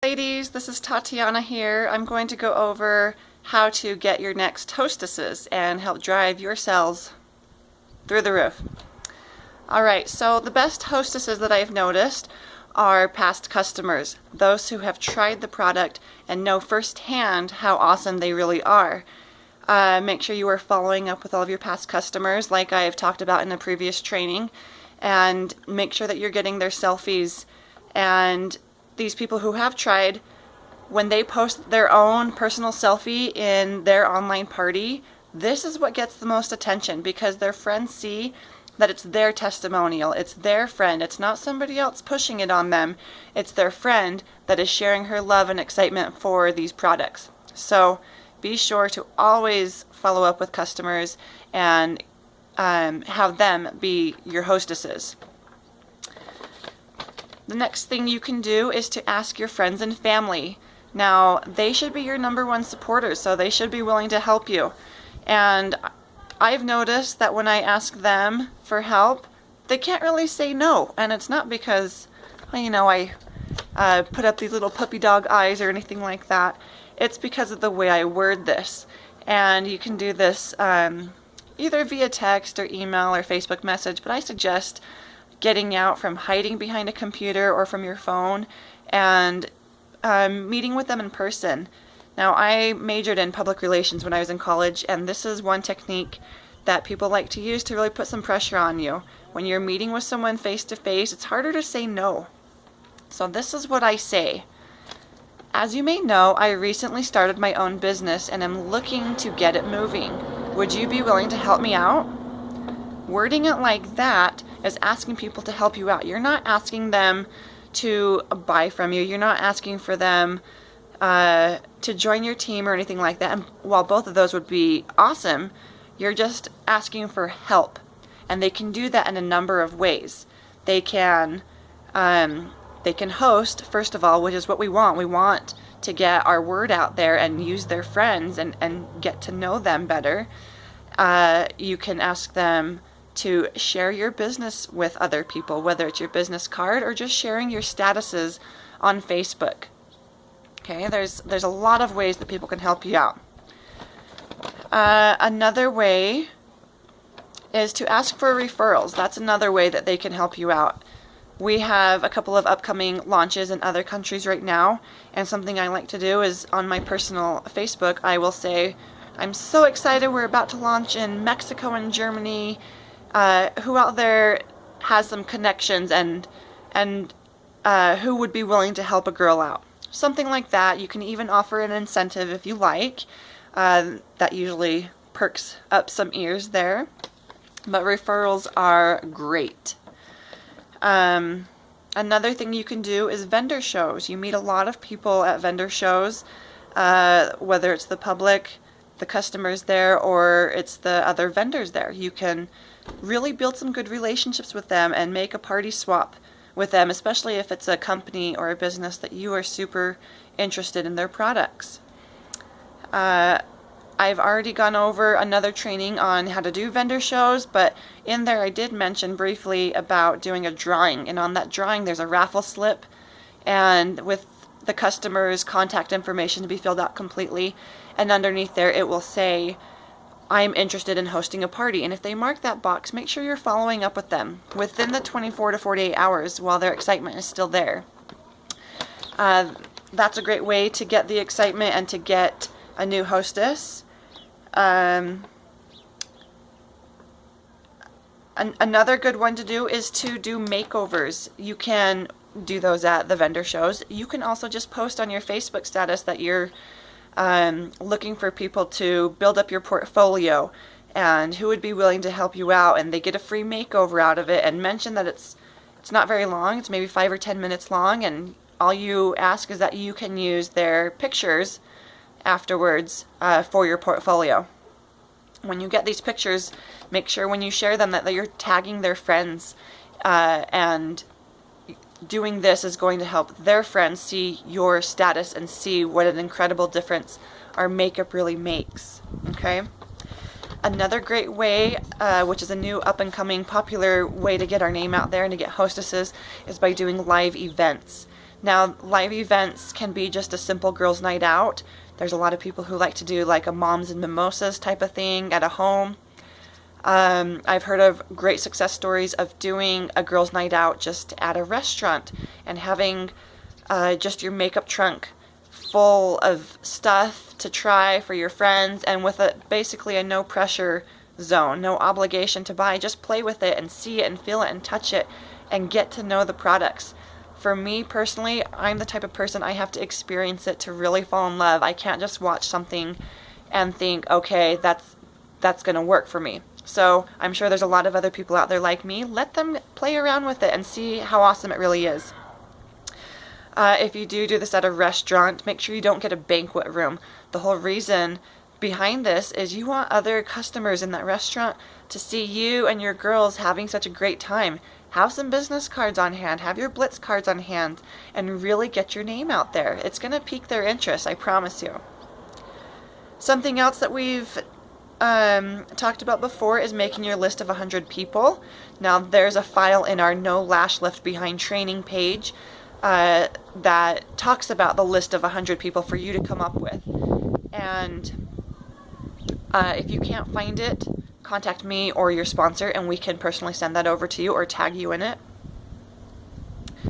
Ladies, this is Tatiana here. I'm going to go over how to get your next hostesses and help drive your sales through the roof. Alright, so the best hostesses that I've noticed are past customers, those who have tried the product and know firsthand how awesome they really are. Make sure you are following up with all of your past customers like I've talked about in a previous training, and make sure that you're getting their selfies. And these people who have tried, when they post their own personal selfie in their online party, this is what gets the most attention, because their friends see that it's their testimonial, it's their friend, it's not somebody else pushing it on them, it's their friend that is sharing her love and excitement for these products. So be sure to always follow up with customers and have them be your hostesses. The next thing you can do is to ask your friends and family. Now, they should be your #1 supporters, so they should be willing to help you. And I've noticed that when I ask them for help, they can't really say no. And it's not because, well, you know, I put up these little puppy dog eyes or anything like that. It's because of the way I word this. And you can do this either via text or email or Facebook message, but I suggest getting out from hiding behind a computer or from your phone and meeting with them in person. Now, I majored in public relations when I was in college, and this is one technique that people like to use to really put some pressure on you. When you're meeting with someone face to face, it's harder to say no. So this is what I say. As you may know, I recently started my own business and am looking to get it moving. Would you be willing to help me out? Wording it like that is asking people to help you out. You're not asking them to buy from you. You're not asking for them to join your team or anything like that. And while both of those would be awesome, you're just asking for help. And they can do that in a number of ways. They can host, first of all, which is what we want. We want to get our word out there and use their friends and get to know them better. You can ask them to share your business with other people, whether it's your business card or just sharing your statuses on Facebook. Okay, there's a lot of ways that people can help you out. Another way is to ask for referrals. That's another way that they can help you out. We have a couple of upcoming launches in other countries right now, and something I like to do is on my personal Facebook, I will say, I'm so excited, we're about to launch in Mexico and Germany. Who out there has some connections and who would be willing to help a girl out? Something like that. You can even offer an incentive if you like. That usually perks up some ears there. But referrals are great. Another thing you can do is vendor shows. You meet a lot of people at vendor shows, whether it's the public, the customers there, or it's the other vendors there. You can really build some good relationships with them and make a party swap with them, especially if it's a company or a business that you are super interested in their products. I've already gone over another training on how to do vendor shows, but in there I did mention briefly about doing a drawing, and on that drawing there's a raffle slip, and with the customer's contact information to be filled out completely, and underneath there it will say, I'm interested in hosting a party. And if they mark that box, make sure you're following up with them within the 24 to 48 hours while their excitement is still there. That's a great way to get the excitement and to get a new hostess. Another good one to do is to do makeovers. You can do those at the vendor shows. You can also just post on your Facebook status that you're looking for people to build up your portfolio and who would be willing to help you out, and they get a free makeover out of it, and mention that it's not very long, it's maybe 5 or 10 minutes long, and all you ask is that you can use their pictures afterwards for your portfolio. When you get these pictures, make sure when you share them that you're tagging their friends, and doing this is going to help their friends see your status and see what an incredible difference our makeup really makes. Okay? Another great way, which is a new up-and-coming popular way to get our name out there and to get hostesses, is by doing live events. Now, live events can be just a simple girls' night out. There's a lot of people who like to do like a moms and mimosas type of thing at a home. I've heard of great success stories of doing a girls' night out just at a restaurant and having just your makeup trunk full of stuff to try for your friends, and with basically a no pressure zone, no obligation to buy. Just play with it and see it and feel it and touch it and get to know the products. For me personally, I'm the type of person, I have to experience it to really fall in love. I can't just watch something and think, okay, that's going to work for me. So I'm sure there's a lot of other people out there like me. Let them play around with it and see how awesome it really is. If you do this at a restaurant, make sure you don't get a banquet room. The whole reason behind this is you want other customers in that restaurant to see you and your girls having such a great time. Have some business cards on hand, have your Blitz cards on hand, and really get your name out there. It's going to pique their interest, I promise you. Something else that we've talked about before is making your list of 100 people. Now, there's a file in our No Lash Left Behind training page that talks about the list of 100 people for you to come up with. And if you can't find it, contact me or your sponsor and we can personally send that over to you or tag you in it.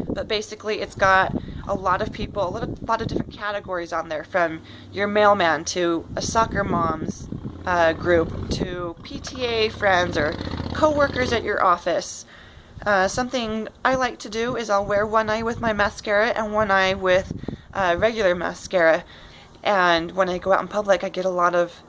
But basically it's got a lot of people, a lot of different categories on there, from your mailman to a soccer mom's group to PTA friends or co-workers at your office. Something I like to do is I'll wear one eye with my mascara and one eye with regular mascara. And when I go out in public, I get a lot of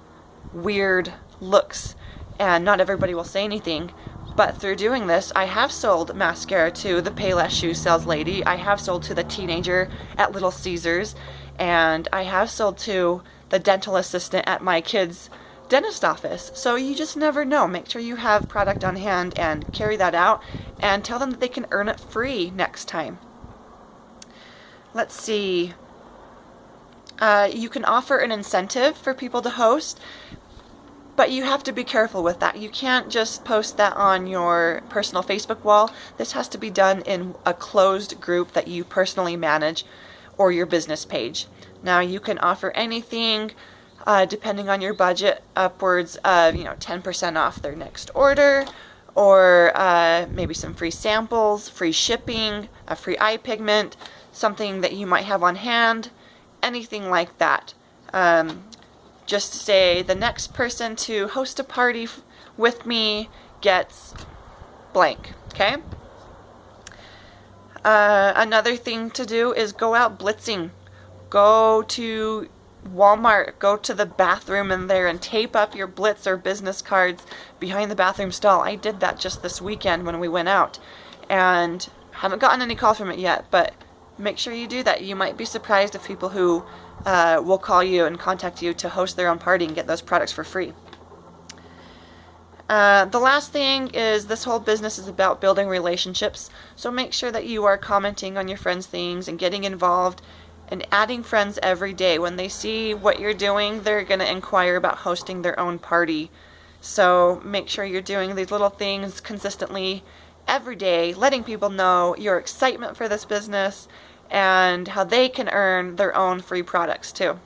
weird looks and not everybody will say anything. But through doing this, I have sold mascara to the Payless shoe sales lady. I have sold to the teenager at Little Caesars. And I have sold to the dental assistant at my kid's dentist office. So you just never know. Make sure you have product on hand and carry that out and tell them that they can earn it free next time. Let's see. You can offer an incentive for people to host, but you have to be careful with that. You can't just post that on your personal Facebook wall. This has to be done in a closed group that you personally manage or your business page. Now, you can offer anything depending on your budget, upwards of 10% off their next order, or maybe some free samples, free shipping, a free eye pigment, something that you might have on hand, anything like that. Just say the next person to host a party with me gets blank, okay? Another thing to do is go out blitzing. Go to Walmart, go to the bathroom in there and tape up your Blitz or business cards behind the bathroom stall. I did that just this weekend when we went out and haven't gotten any calls from it yet, but make sure you do that. You might be surprised of people who will call you and contact you to host their own party and get those products for free. The last thing is this whole business is about building relationships, so make sure that you are commenting on your friends' things and getting involved and adding friends every day. When they see what you're doing, they're going to inquire about hosting their own party. So make sure you're doing these little things consistently every day, letting people know your excitement for this business and how they can earn their own free products too.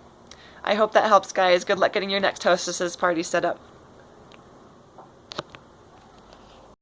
I hope that helps, guys. Good luck getting your next Hostesses party set up.